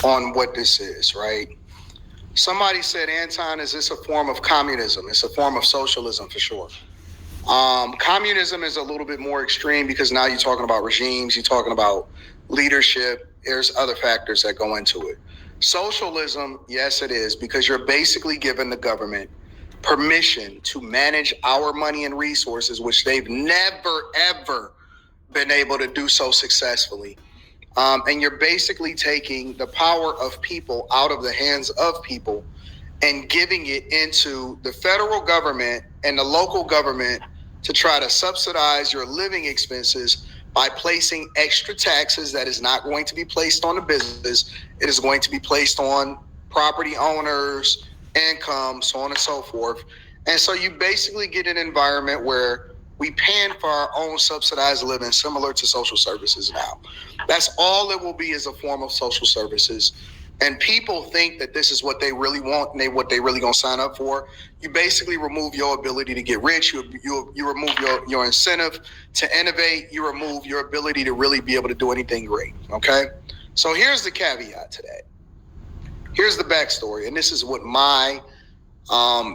on what this is, right? Somebody said, Anton, is this a form of communism? It's a form of socialism for sure. Communism is a little bit more extreme because now you're talking about regimes, you're talking about leadership. There's other factors that go into it. Socialism, yes, it is, because you're basically giving the government permission to manage our money and resources, which they've never, ever been able to do so successfully. And you're basically taking the power of people out of the hands of people and giving it into the federal government and the local government to try to subsidize your living expenses by placing extra taxes that is not going to be placed on the business. It is going to be placed on property owners, income, so on and so forth. And so you basically get an environment where we paying for our own subsidized living, similar to social services now. That's all it will be, is a form of social services. And people think that this is what they really want and what they really gonna sign up for. You basically remove your ability to get rich. You remove your incentive to innovate. You remove your ability to really be able to do anything great. Okay. So here's the caveat to that. Here's the backstory, and this is what my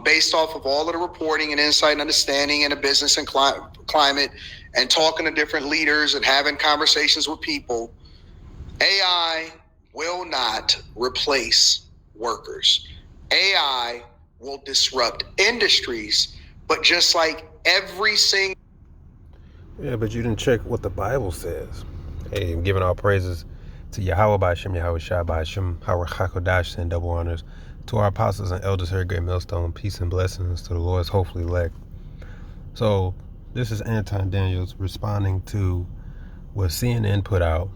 based off of all of the reporting and insight and understanding in the business and climate, and talking to different leaders and having conversations with people, AI will not replace workers. AI will disrupt industries, but just like every single... Yeah, but you didn't check what the Bible says. Hey, I'm giving all praises to Yahweh by Hashem, Yahweh Shai by Hashem, Howard Hakodash, and double honors to our apostles and elders here at Great Millstone. Peace and blessings to the Lord's hopefully elect. So, this is Anton Daniels responding to what CNN put out.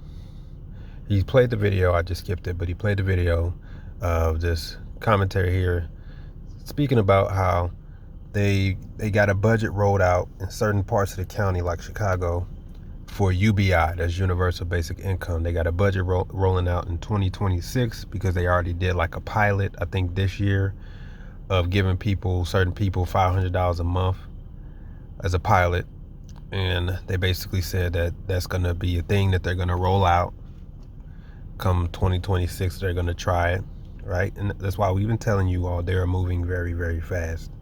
He played the video, I just skipped it, but he played the video of this commentary here speaking about how they got a budget rolled out in certain parts of the county like Chicago for UBI, that's Universal Basic Income. They got a budget rolling out in 2026 because they already did like a pilot, I think this year, of giving certain people $500 a month as a pilot. And they basically said that that's going to be a thing that they're going to roll out come 2026. They're going to try it, right? And that's why we've been telling you all they're moving very, very fast.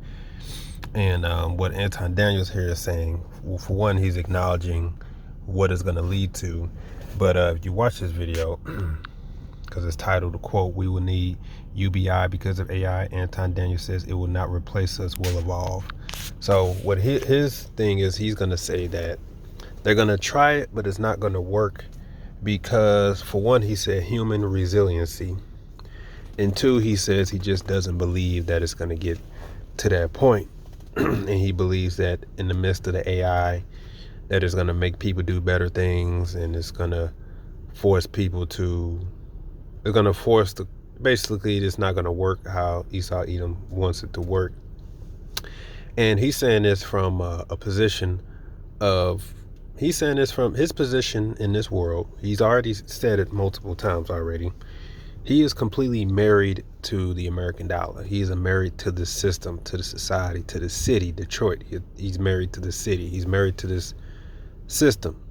And what Anton Daniels here is saying, well, for one, he's acknowledging what it's going to lead to. But if you watch this video, because it's titled, quote, "We will need UBI because of AI," Anton Daniels says it will not replace us, will evolve. So what his thing is, he's going to say that they're going to try it, but it's not going to work because, for one, he said human resiliency. And two, he says he just doesn't believe that it's going to get to that point. And he believes that in the midst of the AI, that it's going to make people do better things, and it's going to force people to, it's going to force the, basically it's not going to work how Esau Edom wants it to work. And he's saying this from a position of, he's saying this from his position in this world. He's already said it multiple times already. He is completely married to the American dollar. He is married to the system, to the society, to the city, Detroit. He's married to the city. He's married to this system.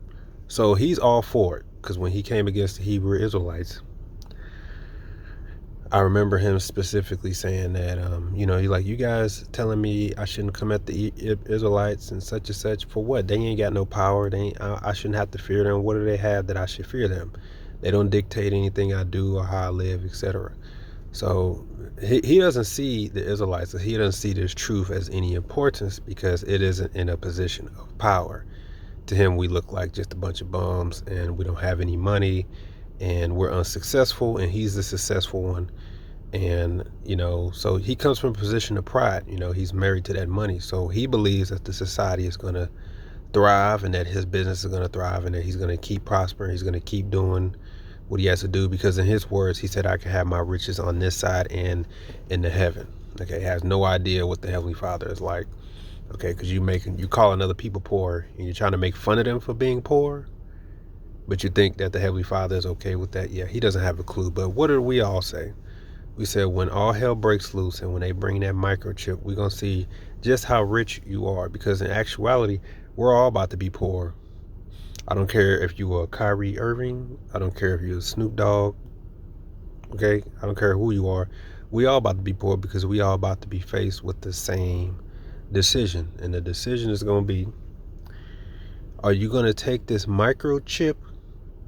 So he's all for it. Because when he came against the Hebrew Israelites, I remember him specifically saying that, he's like, you guys telling me I shouldn't come at the Israelites and such. For what? They ain't got no power. I shouldn't have to fear them. What do they have that I should fear them? They don't dictate anything I do or how I live, etc. So he doesn't see the Israelites, he doesn't see this truth as any importance because it isn't in a position of power. To him, we look like just a bunch of bums and we don't have any money and we're unsuccessful, and he's the successful one. And, so he comes from a position of pride. He's married to that money. So he believes that the society is going to thrive and that his business is going to thrive and that he's going to keep prospering. He's going to keep doing what he has to do because, in his words, he said, I can have my riches on this side and in the heaven. Okay, he has no idea what the Heavenly Father is like. Okay, because you calling other people poor and you're trying to make fun of them for being poor, but you think that the Heavenly Father is okay with that. Yeah, he doesn't have a clue. But what do we all say? We said when all hell breaks loose and when they bring that microchip, we're going to see just how rich you are, because in actuality, we're all about to be poor. I don't care if you are Kyrie Irving. I don't care if you're Snoop Dogg. Okay, I don't care who you are. We all about to be poor because we all about to be faced with the same decision, and the decision is going to be: are you going to take this microchip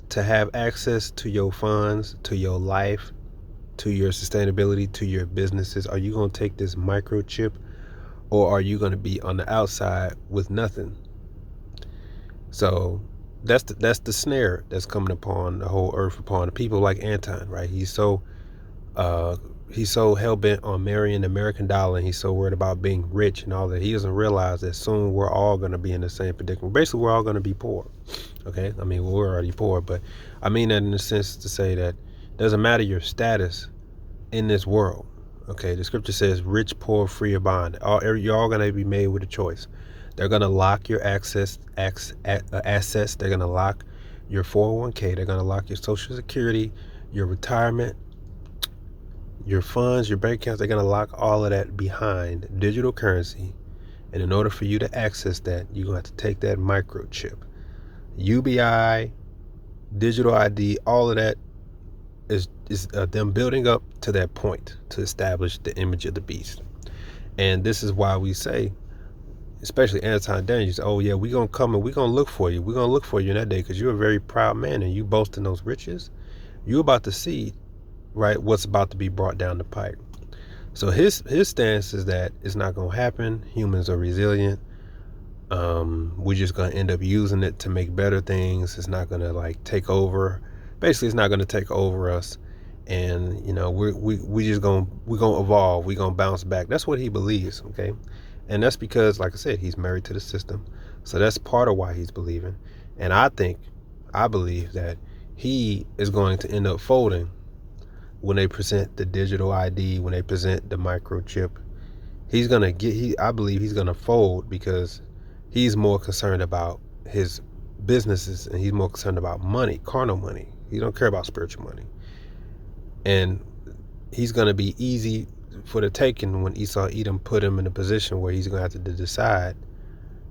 to have access to your funds, to your life, to your sustainability, to your businesses? Are you going to take this microchip, or are you going to be on the outside with nothing? So that's the snare that's coming upon the whole earth, upon the people like Anton, right? He's so hell bent on marrying the American dollar, and he's so worried about being rich and all that. He doesn't realize that soon we're all going to be in the same predicament. Basically, we're all going to be poor. Okay, I mean, we're already poor, but I mean that in the sense to say that it doesn't matter your status in this world. Okay, the scripture says, "Rich, poor, free, or bond." You're all going to be made with a choice. They're going to lock your assets. They're going to lock your 401k. They're going to lock your Social Security, your retirement, your funds, your bank accounts. They're going to lock all of that behind digital currency. And in order for you to access that, you're going to have to take that microchip. UBI, digital ID, all of that is them building up to that point to establish the image of the beast. And this is why we say, especially Anton Daniels, oh yeah, we're going to come and we're going to look for you. We're going to look for you in that day because you're a very proud man and you boasting those riches. You're about to see, right, what's about to be brought down the pipe. So his stance is that it's not going to happen. Humans are resilient. We're just going to end up using it to make better things. It's not going to like take over. Basically, it's not going to take over us. And, you know, we're going to evolve. We're going to bounce back. That's what he believes. Okay. And that's because, like I said, he's married to the system. So that's part of why he's believing. And I believe that he is going to end up folding when they present the digital ID, when they present the microchip. I believe he's going to fold because he's more concerned about his businesses and he's more concerned about money, carnal money. He don't care about spiritual money. And he's going to be easy for the taking when Esau Edom put him in a position where he's going to have to decide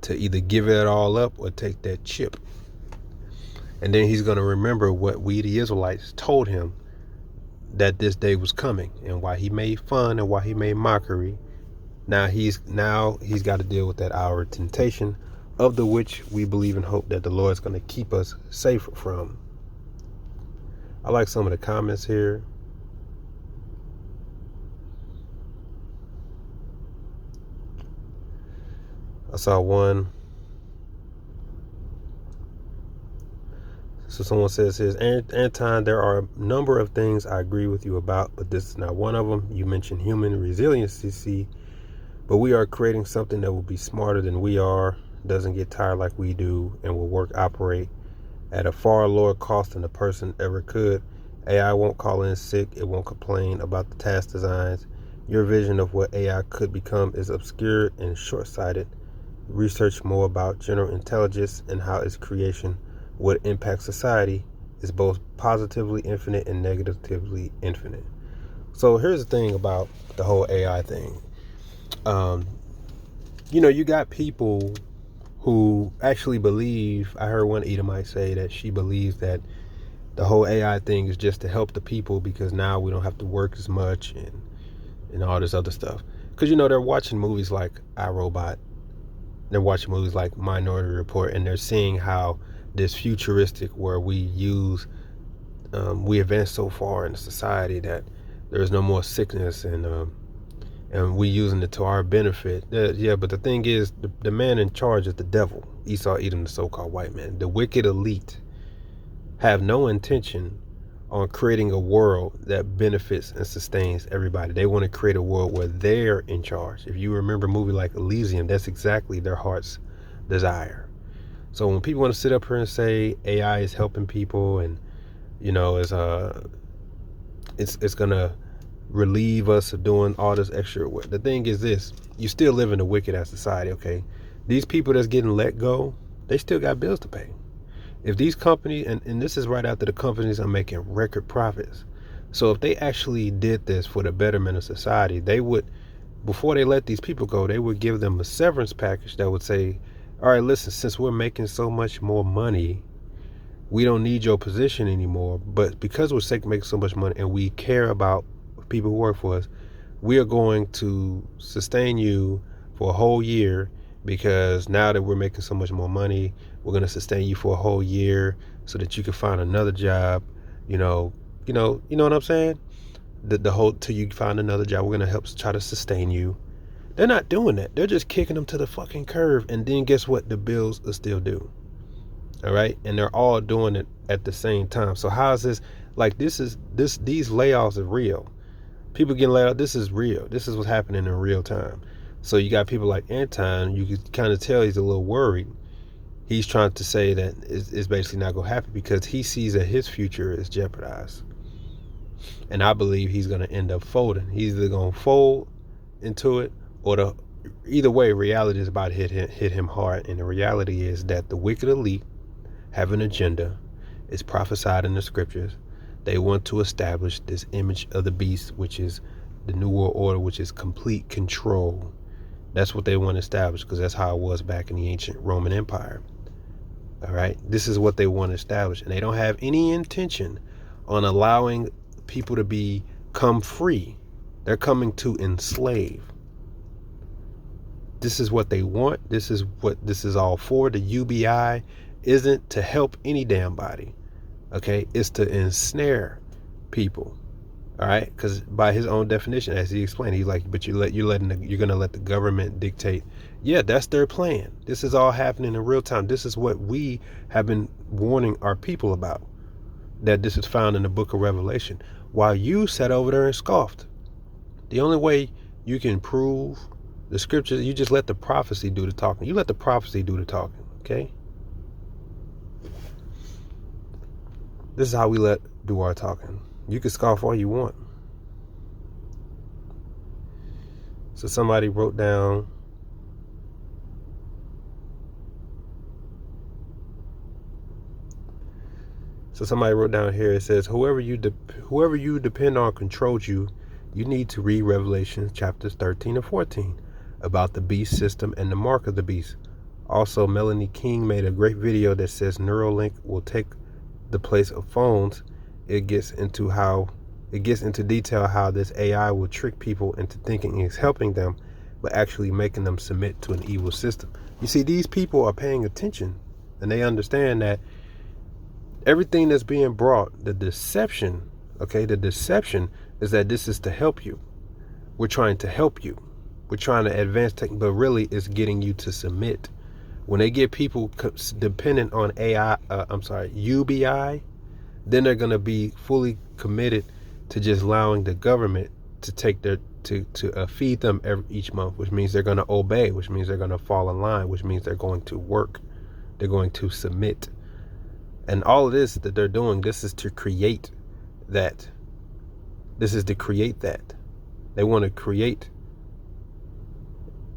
to either give it all up or take that chip. And then he's going to remember what we, the Israelites, told him that this day was coming and why he made fun and why he made mockery. Now he's got to deal with that hour of temptation, of the which we believe and hope that the Lord is going to keep us safe from. I like some of the comments here. I saw one. So someone says, Anton, there are a number of things I agree with you about, but this is not one of them. You mentioned human resiliency, but we are creating something that will be smarter than we are, doesn't get tired like we do, and will operate at a far lower cost than a person ever could. AI won't call in sick. It won't complain about the task designs. Your vision of what AI could become is obscure and short-sighted. Research more about general intelligence and how its creation would impact society is both positively infinite and negatively infinite. So here's the thing about the whole AI thing. You got people who actually believe, I heard one Edomite say that she believes that the whole AI thing is just to help the people because now we don't have to work as much and all this other stuff. Because, they're watching movies like iRobot. They're watching movies like Minority Report, and they're seeing how this futuristic where we advance so far in society that there's no more sickness and we using it to our benefit. But the thing is, the man in charge is the devil, Esau Edom, the so-called white man. The wicked elite have no intention on creating a world that benefits and sustains everybody. They want to create a world where they're in charge. If you remember a movie like Elysium, that's exactly their heart's desire. So when people want to sit up here and say AI is helping people and it's gonna relieve us of doing all this extra work, the thing is this: you still live in a wicked ass society. Okay, these people that's getting let go, they still got bills to pay. If these companies, and this is right after the companies are making record profits. So if they actually did this for the betterment of society, they would, before they let these people go, they would give them a severance package that would say, all right, listen, since we're making so much more money, we don't need your position anymore, but because we're making so much money and we care about people who work for us, we are going to sustain you for a whole year, because now that we're making so much more money, we're going to sustain you for a whole year so that you can find another job, you know what I'm saying? The whole, till you find another job, we're going to help try to sustain you. They're not doing that. They're just kicking them to the fucking curb, and then guess what? The bills are still due. All right, and they're all doing it at the same time. So how is this? Like, these layoffs are real. People getting laid off. This is real. This is what's happening in real time. So you got people like Anton. You can kind of tell he's a little worried. He's trying to say that it's basically not going to happen because he sees that his future is jeopardized. And I believe he's going to end up folding. He's either going to fold into it, or either way, reality is about to hit him hard. And the reality is that the wicked elite have an agenda. It's prophesied in the scriptures. They want to establish this image of the beast, which is the New World Order, which is complete control. That's what they want to establish, because that's how it was back in the ancient Roman Empire. All right, this is what they want to establish, and they don't have any intention on allowing people to become free. They're coming to enslave. This is what they want. This is what this is all for. The UBI isn't to help any damn body. Okay, it's to ensnare people. All right, because by his own definition, as he explained, he's like, but you're gonna let the government dictate. Yeah, that's their plan. This is all happening in real time. This is what we have been warning our people about, that this is found in the book of Revelation, while you sat over there and scoffed. The only way you can prove the scriptures, you just let the prophecy do the talking. You let the prophecy do the talking. Okay, this is how we do our talking. You can scoff all you want. So somebody wrote down, here, it says, whoever you depend on controls you. You need to read Revelation chapters 13 and 14 about the beast system and the mark of the beast. Also, Melanie King made a great video that says Neuralink will take the place of phones. It gets into detail how this AI will trick people into thinking it's helping them, but actually making them submit to an evil system. You see, these people are paying attention, and they understand that everything that's being brought, the deception is that this is to help you. We're trying to help you. We're trying to advance tech, but really it's getting you to submit. When they get people dependent on UBI, then they're going to be fully committed to just allowing the government to take to feed them each month, which means they're going to obey, which means they're going to fall in line, which means they're going to work, they're going to submit. And all of this that they're doing, this is to create that. They want to create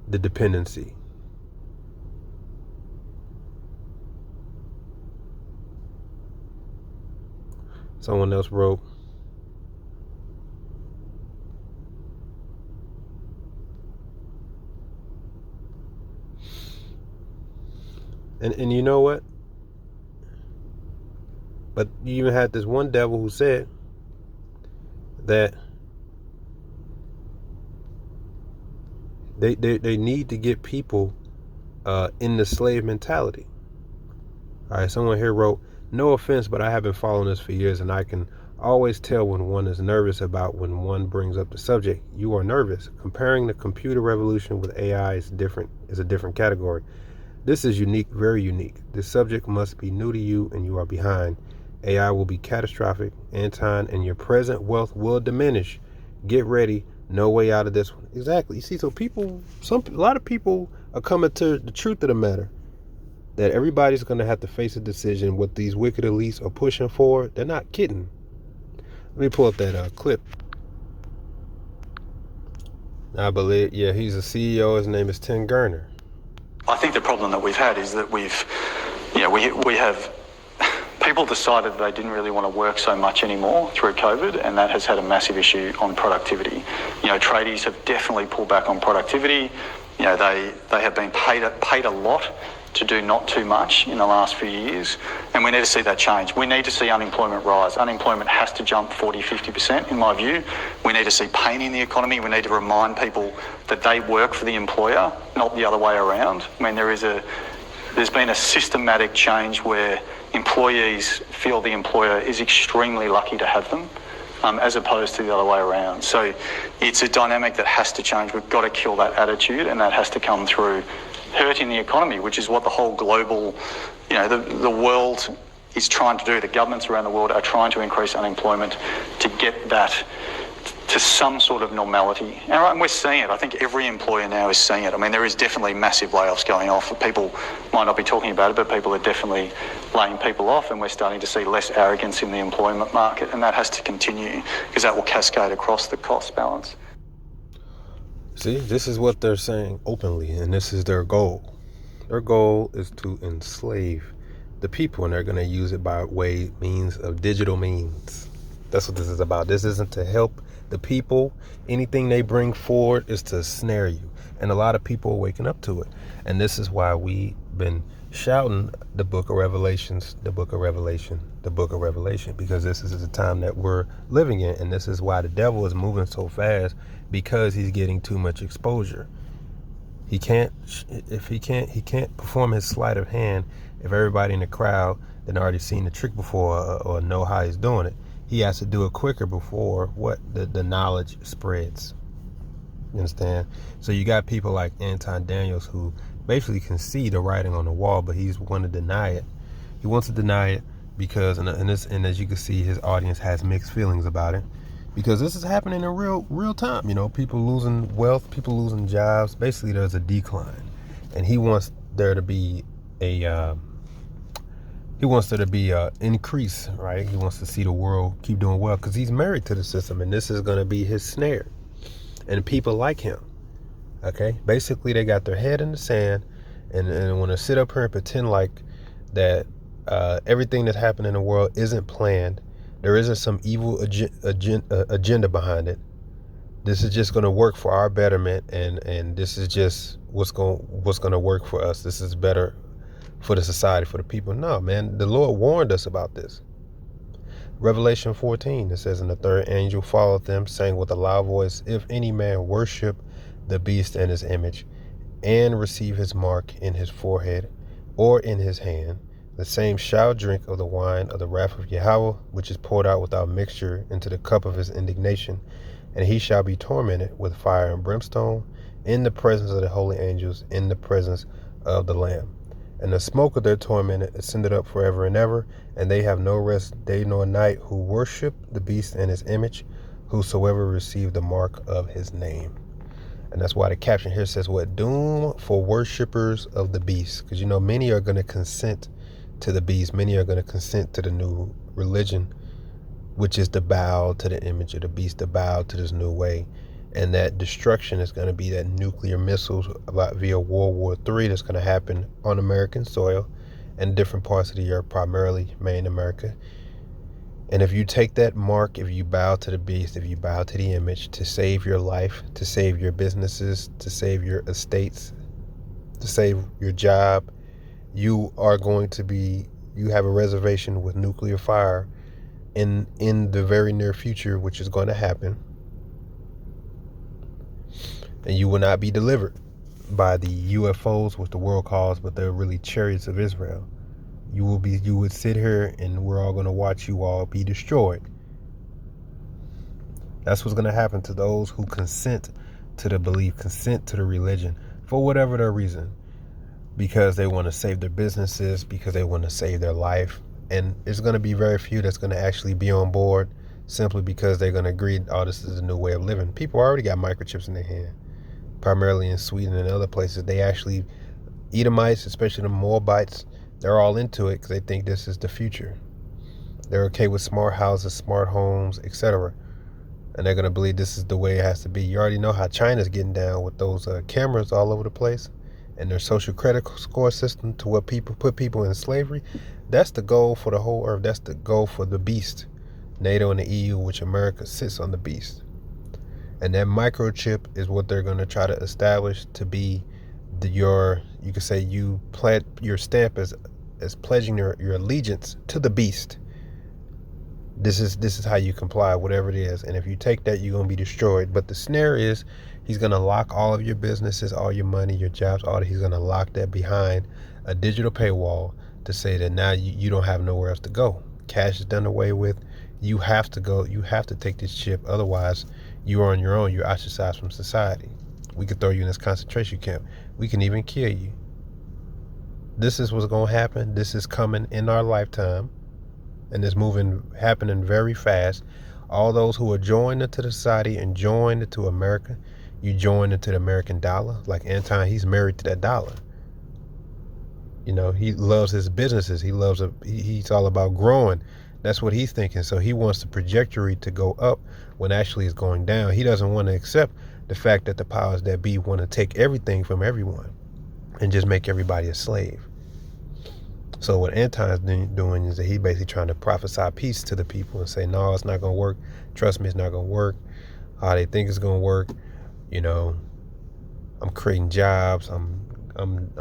the dependency. Someone else wrote, and you know what? But you even had this one devil who said that they need to get people in the slave mentality. All right, someone here wrote, no offense, but I have been following this for years, and I can always tell when one is nervous about when one brings up the subject. You are nervous. Comparing the computer revolution with AI is a different category. This is unique, very unique. This subject must be new to you, and you are behind. AI will be catastrophic, Anton, and your present wealth will diminish. Get ready. No way out of this one. Exactly. You see, so a lot of people are coming to the truth of the matter, that everybody's going to have to face a decision. What these wicked elites are pushing for, they're not kidding. Let me pull up that clip. I believe, yeah, he's a CEO. His name is Tim Gurner. I think the problem that we've had is that we have people decided that they didn't really want to work so much anymore through COVID, and that has had a massive issue on productivity. Tradies have definitely pulled back on productivity. They have been paid a lot to do not too much in the last few years, and we need to see that change. We need to see unemployment rise. Unemployment has to jump 40, 50% in my view. We need to see pain in the economy. We need to remind people that they work for the employer, not the other way around. I mean, there's been a systematic change where employees feel the employer is extremely lucky to have them, as opposed to the other way around. So it's a dynamic that has to change. We've got to kill that attitude, and that has to come through hurting the economy, which is what the whole global, the world is trying to do. The governments around the world are trying to increase unemployment to get that to some sort of normality. And we're seeing it. I think every employer now is seeing it. I mean, there is definitely massive layoffs going off. People might not be talking about it, but people are definitely laying people off, and we're starting to see less arrogance in the employment market, and that has to continue because that will cascade across the cost balance. See, this is what they're saying openly, and this is their goal. Their goal is to enslave the people, and they're going to use it by means of digital means. That's what this is about. This isn't to help the people. Anything they bring forward is to snare you. And a lot of people are waking up to it. And this is why we've been shouting the book of Revelations, the book of Revelation, the book of Revelation, because this is the time that we're living in. And this is why the devil is moving so fast, because he's getting too much exposure. He can't perform his sleight of hand if everybody in the crowd had already seen the trick before or know how he's doing it. He has to do it quicker before the knowledge spreads. You understand? So you got people like Anton Daniels who basically can see the writing on the wall, but he's want to deny it. He wants to deny it because, and as you can see, his audience has mixed feelings about it, because this is happening in real time. People losing wealth, people losing jobs. Basically, there's a decline, and he wants there to be a increase, right? He wants to see the world keep doing well because he's married to the system, and this is going to be his snare. And people like him, okay? Basically, they got their head in the sand and want to sit up here and pretend like that everything that's happening in the world isn't planned. There isn't some evil agenda behind it. This is just going to work for our betterment, and this is just what's going to work for us. This is better for the society, for the people. No, man, the Lord warned us about this. Revelation 14, it says, "And the third angel followed them, saying with a loud voice, If any man worship the beast and his image, and receive his mark in his forehead or in his hand, the same shall drink of the wine of the wrath of Yahweh, which is poured out without mixture into the cup of his indignation. And he shall be tormented with fire and brimstone in the presence of the holy angels, in the presence of the Lamb. And the smoke of their torment ascended up forever and ever, and they have no rest day nor night who worship the beast and his image, whosoever received the mark of his name." And that's why the caption here says, what? Doom for worshipers of the beast. Because many are going to consent to the beast. Many are going to consent to the new religion, which is to bow to the image of the beast, to bow to this new way. And that destruction is going to be that nuclear missiles via World War III that's going to happen on American soil and different parts of the earth, primarily main America. And if you take that mark, if you bow to the beast, if you bow to the image to save your life, to save your businesses, to save your estates, to save your job, you have a reservation with nuclear fire in the very near future, which is going to happen. And you will not be delivered by the UFOs, which the world calls, but they're really chariots of Israel. You would sit here and we're all going to watch you all be destroyed. That's what's going to happen to those who consent to the belief, consent to the religion, for whatever their reason, because they want to save their businesses, because they want to save their life. And it's going to be very few that's going to actually be on board simply because they're going to agree, this is a new way of living. People already got microchips in their hand. Primarily in Sweden and other places, they actually, Edomites, especially the Moabites, they're all into it because they think this is the future. They're okay with smart houses, smart homes, etc. And they're going to believe this is the way it has to be. You already know how China's getting down with those cameras all over the place and their social credit score system to what put people in slavery. That's the goal for the whole earth. That's the goal for the beast, NATO and the EU, which America sits on the beast. And that microchip is what they're going to try to establish to be you could say you pledge your stamp as pledging your allegiance to the beast. This is how you comply, whatever it is. And if you take that, you're going to be destroyed. But the snare is he's going to lock all of your businesses, all your money, your jobs, all that. He's going to lock that behind a digital paywall to say that now you don't have nowhere else to go. Cash is done away with. You have to go. You have to take this chip. Otherwise, you are on your own. You're ostracized from society. We could throw you in this concentration camp. We can even kill you. This is what's going to happen. This is coming in our lifetime. And it's happening very fast. All those who are joined into the society and joined into America, you join into the American dollar. Like Anton, he's married to that dollar. You know, he loves his businesses. He's all about growing. That's what he's thinking. So he wants the trajectory to go up when actually it's going down. He doesn't want to accept the fact that the powers that be want to take everything from everyone and just make everybody a slave. So what Anton's doing is that he basically trying to prophesy peace to the people and say, no, it's not going to work. Trust me, it's not going to work. How they think it's going to work. You know, I'm creating jobs. I'm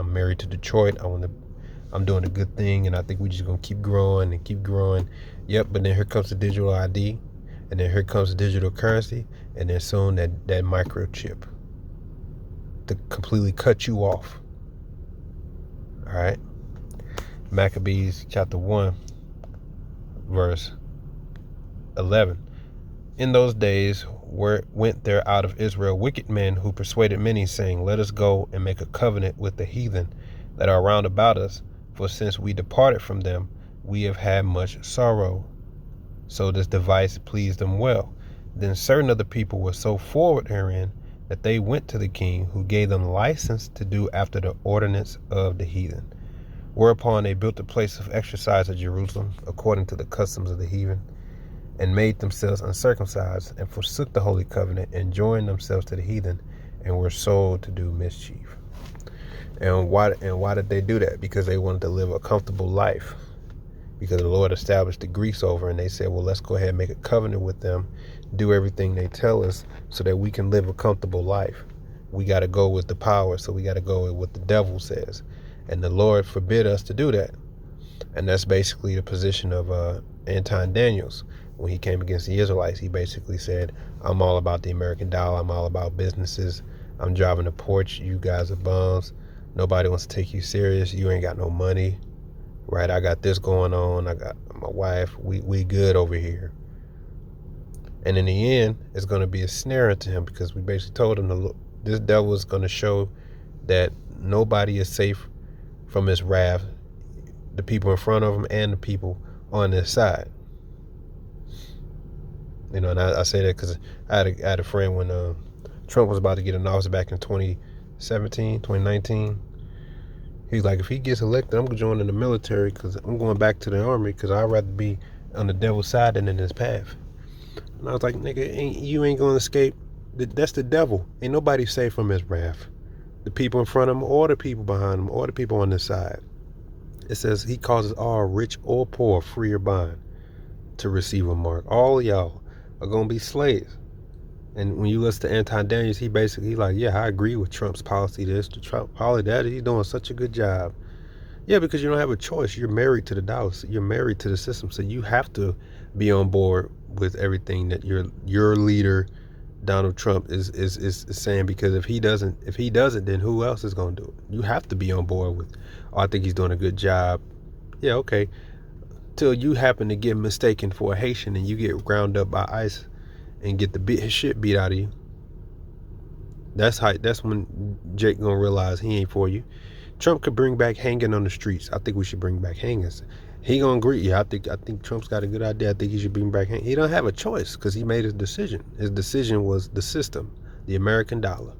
married to Detroit. I'm doing a good thing, and I think we're just going to keep growing and keep growing. Yep, but then here comes the digital ID, and then here comes the digital currency, and then soon that microchip to completely cut you off. All right. Maccabees chapter 1, verse 11. In those days went there out of Israel wicked men who persuaded many, saying, let us go and make a covenant with the heathen that are round about us, for since we departed from them, we have had much sorrow. So this device pleased them well. Then certain of the people were so forward herein that they went to the king, who gave them license to do after the ordinance of the heathen. Whereupon they built a place of exercise at Jerusalem, according to the customs of the heathen, and made themselves uncircumcised, and forsook the holy covenant, and joined themselves to the heathen, and were sold to do mischief. And why did they do that? Because they wanted to live a comfortable life. Because the Lord established the Greeks over, and they said, well, let's go ahead and make a covenant with them, do everything they tell us, so that we can live a comfortable life. We got to go with the power, so we got to go with what the devil says. And the Lord forbid us to do that. And that's basically the position of Anton Daniels. When he came against the Israelites, he basically said, I'm all about the American dollar. I'm all about businesses. I'm driving a Porsche. You guys are bums. Nobody wants to take you serious. You ain't got no money. Right? I got this going on. I got my wife. We good over here. And in the end, it's going to be a snare unto him, because we basically told him this devil is going to show that nobody is safe from his wrath, the people in front of him and the people on this side. You know, and I say that because I had a friend when Trump was about to get in office back in 2019. He's like, if he gets elected, I'm going to join in the military, because I'm going back to the army, because I'd rather be on the devil's side than in his path. And I was like, nigga, you ain't going to escape. That's the devil. Ain't nobody safe from his wrath. The people in front of him, or the people behind him, or the people on this side. It says he causes all, rich or poor, free or bond, to receive a mark. All of y'all are going to be slaves. And when you listen to Anton Daniels, he basically like, yeah, I agree with Trump's policy this, the Trump policy that. He's doing such a good job. Yeah, because you don't have a choice. You're married to the dollar. You're married to the system. So you have to be on board with everything that your leader, Donald Trump, is saying, because if he doesn't, then who else is going to do it? You have to be on board with, oh, I think he's doing a good job. Yeah, okay. Till you happen to get mistaken for a Haitian and you get ground up by ICE and get his shit beat out of you. That's when Jake gonna realize he ain't for you. Trump could bring back hanging on the streets. I think we should bring back hangings. He gonna agree. Yeah, I think Trump's got a good idea. I think he should bring back hanging. He don't have a choice, because he made his decision. His decision was the system, the American dollar,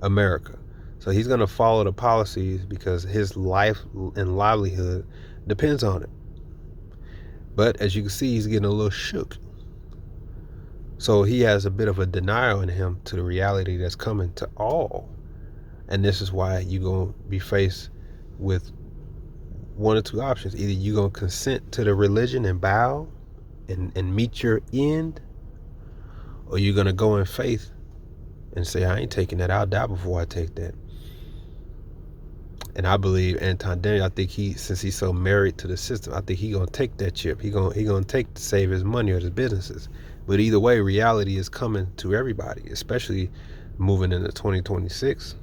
America. So he's gonna follow the policies because his life and livelihood depends on it. But as you can see, he's getting a little shook. So he has a bit of a denial in him to the reality that's coming to all. And this is why you're going to be faced with one or two options. Either you're going to consent to the religion and bow and meet your end, or you're going to go in faith and say, I ain't taking that. I'll die before I take that. And I believe Anton, I think since he's so married to the system, I think he gonna take that chip. He gonna take to save his money or his businesses. But either way, reality is coming to everybody, especially moving into 2026.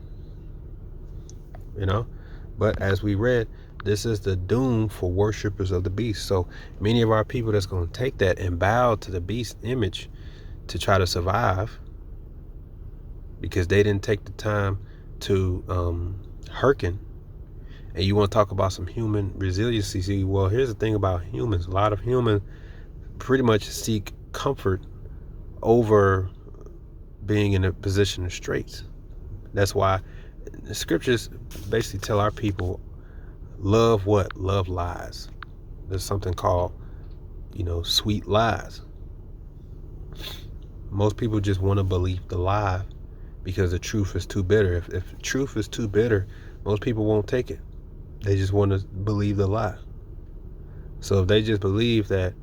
But as we read, this is the doom for worshipers of the beast. So many of our people that's gonna take that and bow to the beast image to try to survive, because they didn't take the time to hearken. And you want to talk about some human resiliency. See, well, here's the thing about humans. A lot of humans pretty much seek comfort over being in a position of straits. That's why the scriptures basically tell our people, love what? Love lies. There's something called, sweet lies. Most people just want to believe the lie because the truth is too bitter. If truth is too bitter, most people won't take it. They just want to believe the lie. So if they just believe that,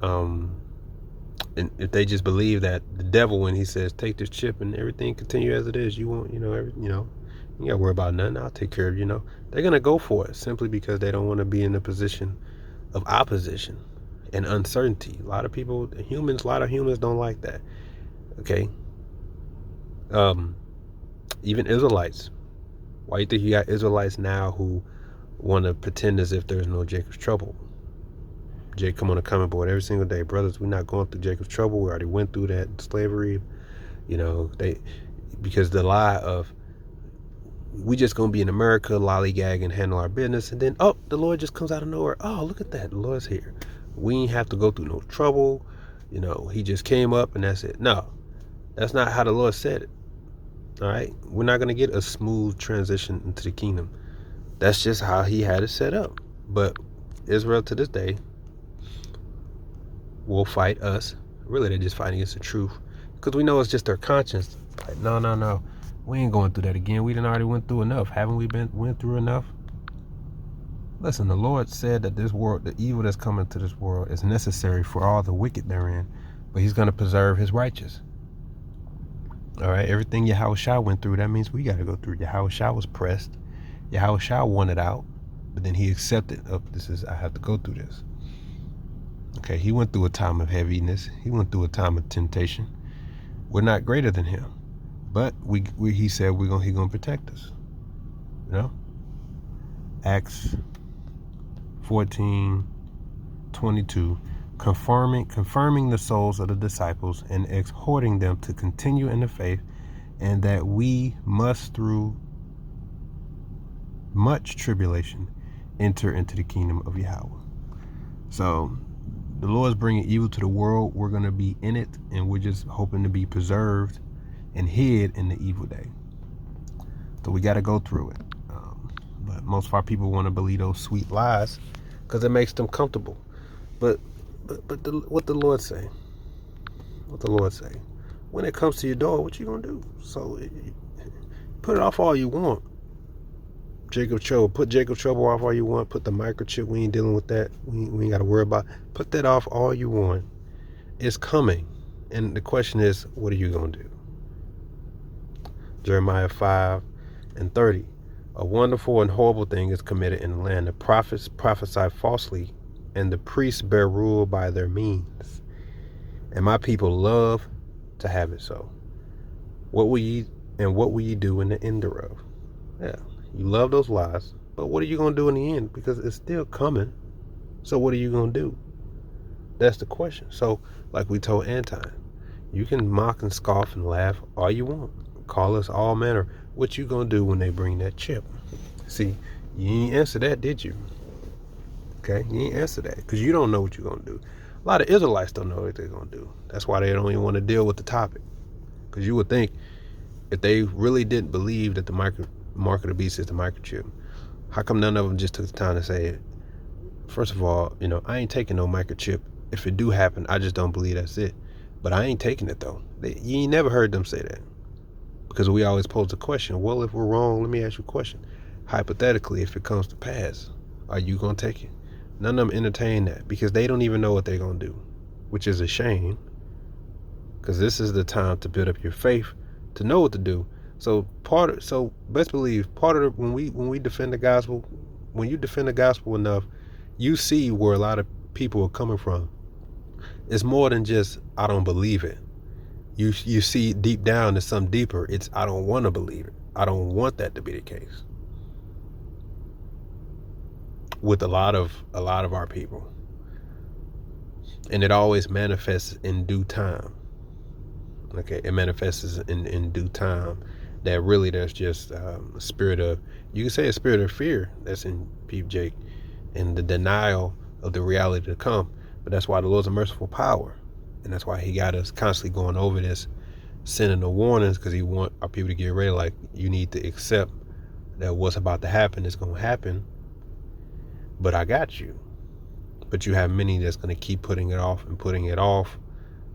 and if they just believe that the devil, when he says, take this chip and everything continue as it is, you won't, you gotta worry about nothing. I'll take care of you. They're gonna go for it simply because they don't want to be in a position of opposition and uncertainty. A lot of humans don't like that. Okay. Even Israelites. Why do you think you got Israelites now who want to pretend as if there's no Jacob's trouble? Jake come on the comment board every single day. Brothers, we're not going through Jacob's trouble. We already went through that slavery. Because the lie of we just going to be in America, lollygag and handle our business. And then, the Lord just comes out of nowhere. Oh, look at that. The Lord's here. We ain't have to go through no trouble. He just came up and that's it. No, that's not how the Lord said it. All right, we're not going to get a smooth transition into the kingdom. That's just how he had it set up. But Israel to this day will fight us. Really, they're just fighting against the truth, because we know it's just their conscience. Like, no, we ain't going through that again. We done already went through enough. Haven't we went through enough? Listen, the Lord said that this world, the evil that's coming to this world, is necessary for all the wicked therein, but he's going to preserve his righteous. All right, everything Yahushua went through, that means we got to go through. Yahushua was pressed. Yahushua wanted out, but then he accepted. I have to go through this. Okay, he went through a time of heaviness. He went through a time of temptation. We're not greater than him, but he said he gonna protect us. Acts 14:22. Confirming the souls of the disciples and exhorting them to continue in the faith, and that we must through much tribulation enter into the kingdom of Yahweh. So the Lord's bringing evil to the world. We're going to be in it, and we're just hoping to be preserved and hid in the evil day. So we got to go through it. But most of our people want to believe those sweet lies because it makes them comfortable. But what the Lord say? What the Lord say? When it comes to your door, what you gonna do? So put it off all you want. Put Jacob's trouble off all you want. Put the microchip. We ain't dealing with that. We ain't got to worry about. Put that off all you want. It's coming, and the question is, what are you gonna do? Jeremiah 5:30. A wonderful and horrible thing is committed in the land. The prophets prophesy falsely, and the priests bear rule by their means. And my people love to have it so. What will ye do in the end thereof? Yeah, you love those lies, but what are you going to do in the end? Because it's still coming. So what are you going to do? That's the question. So, like we told Anton, you can mock and scoff and laugh all you want. Call us all manner. What you going to do when they bring that chip? See, you ain't answer that, did you? Okay, you ain't answer that because you don't know what you're going to do. A lot of Israelites don't know what they're going to do. That's why they don't even want to deal with the topic. Because you would think if they really didn't believe that the mark of the beast is the microchip, how come none of them just took the time to say it? First of all, I ain't taking no microchip. If it do happen, I just don't believe that's it. But I ain't taking it though. You ain't never heard them say that. Because we always pose the question, well, if we're wrong, let me ask you a question. Hypothetically, if it comes to pass, are you going to take it? None of them entertain that because they don't even know what they're going to do, which is a shame, because this is the time to build up your faith to know what to do So best believe part of when we defend the gospel, when you defend the gospel enough, you see where a lot of people are coming from. It's more than just I don't believe it. You see deep down there's something deeper. It's I don't want to believe it. I don't want that to be the case. With a lot of our people. And it always manifests in due time. Okay, it manifests in due time. That really there's just a spirit of, you can say a spirit of fear that's in Peep Jake, and the denial of the reality to come. But that's why the Lord's a merciful power, and that's why He got us constantly going over this, sending the warnings, because He want our people to get ready. Like, you need to accept that what's about to happen is going to happen, but I got you. But you have many that's going to keep putting it off and putting it off.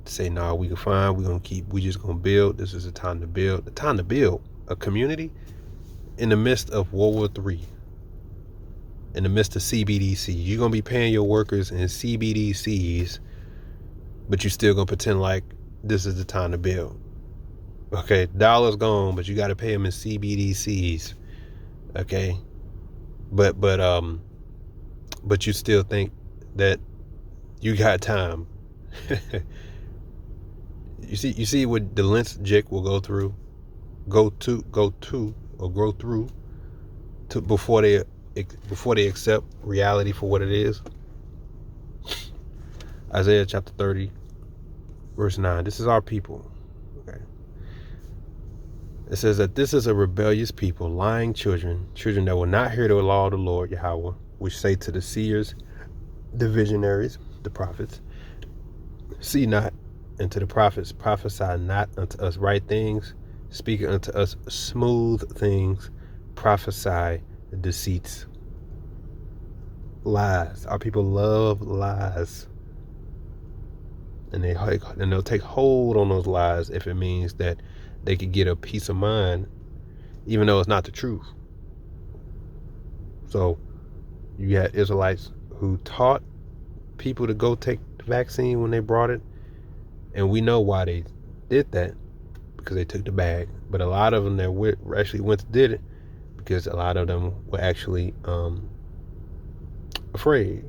To say, nah, we can find, we just gonna build. This is the time to build. The time to build a community in the midst of World War III, in the midst of CBDC. You're gonna be paying your workers in CBDCs, but you still gonna pretend like this is the time to build. Okay, dollar's gone, but you gotta pay them in CBDCs. Okay, but you still think that you got time. You see what the lengths Jake will go through before they accept reality for what it is. Isaiah chapter 30, verse 9. This is our people. Okay. It says that this is a rebellious people, lying children that will not hear the law of the Lord Yahweh, which say to the seers, the visionaries, the prophets, see not, and to the prophets, prophesy not unto us right things, speak unto us smooth things, prophesy deceits. Lies. Our people love lies. And they'll take hold on those lies if it means that they could get a peace of mind, even though it's not the truth. So you had Israelites who taught people to go take the vaccine when they brought it. And we know why they did that, because they took the bag. But a lot of them that actually went and did it because a lot of them were actually afraid.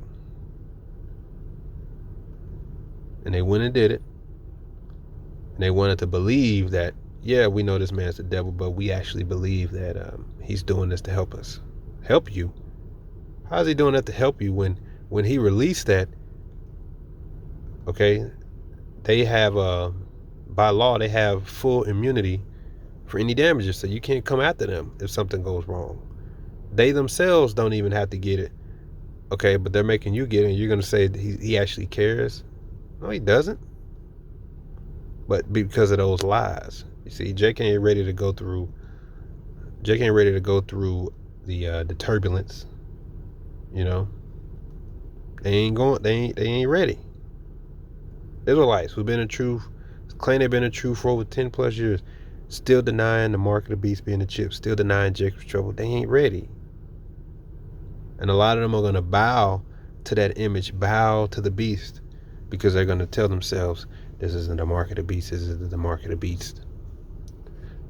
And they went and did it. And they wanted to believe that, yeah, we know this man's the devil, but we actually believe that he's doing this to help us. Help you? How's he doing that to help you when he released that? Okay, they have by law they have full immunity for any damages, so you can't come after them if something goes wrong. They themselves don't even have to get it, okay, but they're making you get it, and you're going to say he actually cares. No, he doesn't. But because of those lies. You see, Jake ain't ready to go through the turbulence. You know, they ain't ready. Israelites who've been in truth, claim they've been in truth for over 10 plus years, still denying the mark of the beast being the chip, still denying Jacob's trouble. They ain't ready. And a lot of them are going to bow to that image, bow to the beast, because they're going to tell themselves, this isn't the mark of the beast, this is the mark of the beast.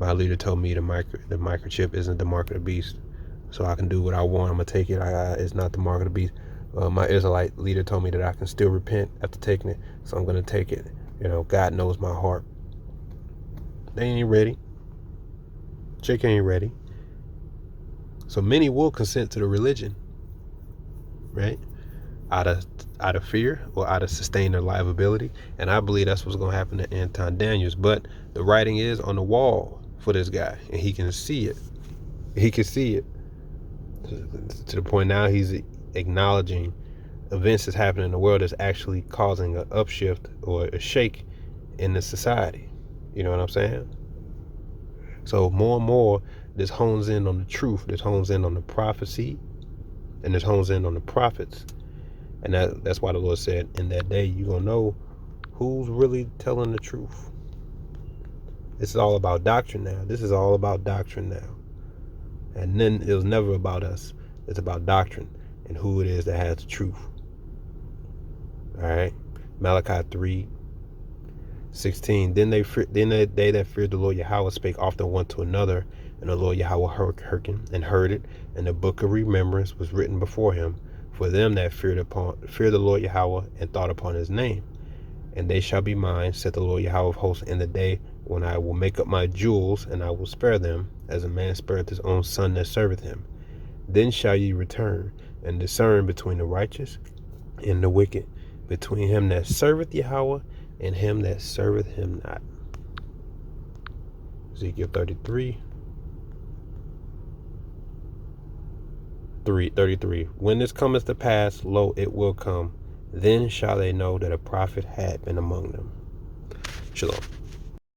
My leader told me the microchip isn't the mark of the beast, so I can do what I want. I'm going to take it. It's not the mark of the beast. My Israelite leader told me that I can still repent after taking it, so I'm going to take it. You know, God knows my heart. They ain't ready. Jake ain't ready. So many will consent to the religion, right? Out of fear or out of sustained their liability. And I believe that's what's going to happen to Anton Daniels. But the writing is on the wall for this guy, and he can see it. He can see it. To the point now he's acknowledging events that's happening in the world that's actually causing an upshift or a shake in the society. You know what I'm saying? So more and more, this hones in on the truth. This hones in on the prophecy. And this hones in on the prophets. And that's why the Lord said, in that day, you're going to know who's really telling the truth. It's all about doctrine now. This is all about doctrine now. And then it was never about us. It's about doctrine and who it is that has the truth. All right. Malachi 3. 16. Then they that feared the Lord Yahweh spake often one to another, and the Lord Yahweh hearkened and heard it, and the book of remembrance was written before him for them that fear the Lord Yahweh and thought upon his name. And they shall be mine, said the Lord Yahweh of hosts, in the day when I will make up my jewels, and I will spare them, as a man spareth his own son that serveth him. Then shall ye return and discern between the righteous and the wicked, between him that serveth Yahweh and him that serveth him not. Ezekiel 33. 33. When this cometh to pass, lo, it will come. Then shall they know that a prophet had been among them. Shalom.